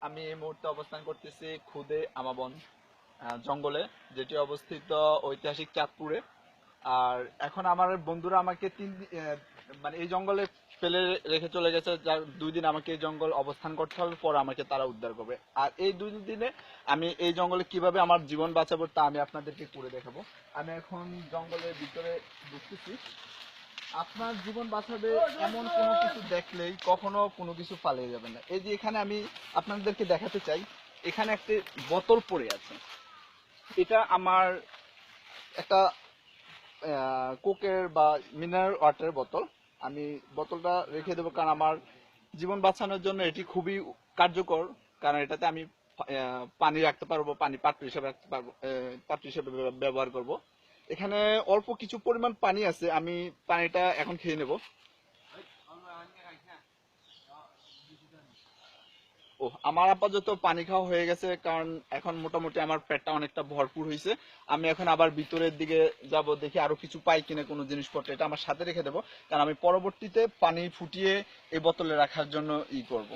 আমি এই মুহূর্তে অবস্থান করতেছি খুদে আমাবন জঙ্গলে, যেটি অবস্থিত ঐতিহাসিক চাঁদপুরে। আর এখন আমার বন্ধুরা আমাকে মানে এই জঙ্গলে ফেলে রেখে চলে গেছে, যার 2 দিন আমাকে এই জঙ্গল অবস্থান করতে হবে, পরে আমাকে তারা উদ্ধার করবে। আর এই 2 দিনে আমি এই জঙ্গলে কিভাবে আমার জীবন বাঁচাবো তা আমি আপনাদেরকে করে দেখাবো। আমি এখন জঙ্গলের ভিতরে ঢুকতেছি। আপনার জীবন বাঁচাবে এমন কোনো কিছু দেখলেই কখনো কোনো কিছু পালিয়ে যাবে না। এই যে এখানে আমি আপনাদেরকে দেখাতে চাই, এখানে একটি বোতল পড়ে আছে। এটা আমার একটা কোকের বা মিনারেল ওয়াটার বোতল। আমি বোতলটা রেখে দেবো, কারণ আমার জীবন বাঁচানোর জন্য এটি খুবই কার্যকর। কারণ এটাতে আমি পানি রাখতে পারবো, পানি পাত্র হিসেবে রাখতে পারবো, পাত্র হিসেবে ব্যবহার করব। এখানে অল্প কিছু পরিমাণ পানি আছে, আমি পানিটা এখন খেয়ে নেব। ও, আমার আপাতত পানি খাওয়া হয়ে গেছে, কারণ এখন মোটামুটি আমার পেটটা অনেকটা ভরপুর হয়েছে। আমি এখন আবার ভিতরের দিকে যাব, দেখি আরো কিছু পাই কিনা কোনো জিনিসপত্র, এটা আমার সাথে রেখে দেবো। কারণ আমি পরবর্তীতে পানি ফুটিয়ে এই বোতলে রাখার জন্য করব।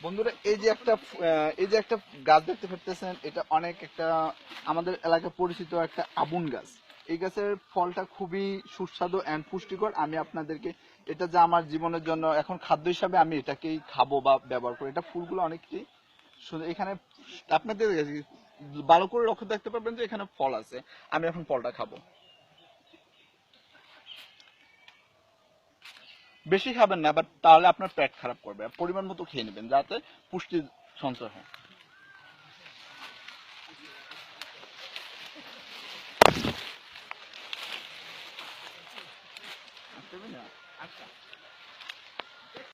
বন্ধুরা, এই যে একটা গাছ দেখতে পাচ্ছেন, এটা অনেক একটা আমাদের এলাকায় পরিচিত একটা আবুন গাছ। এই গাছের ফলটা খুবই সুস্বাদু এন্ড পুষ্টিকর। আমি আপনাদেরকে এটা যা আমার জীবনের জন্য এখন খাদ্য হিসাবে আমি এটাকেই খাবো বা ব্যবহার করি। এটা ফুলগুলো অনেকটি সুন্দর। এখানে আপনাদের ভালো করে লক্ষ্য দেখতে পারবেন যে এখানে ফল আছে। আমি এখন ফলটা খাবো। বেশি খাবেন না, বাট তাহলে আপনার পেট খারাপ করবে। পরিমাণ মতো খেয়ে নেবেন যাতে পুষ্টি সঞ্চয় হয়। আচ্ছা।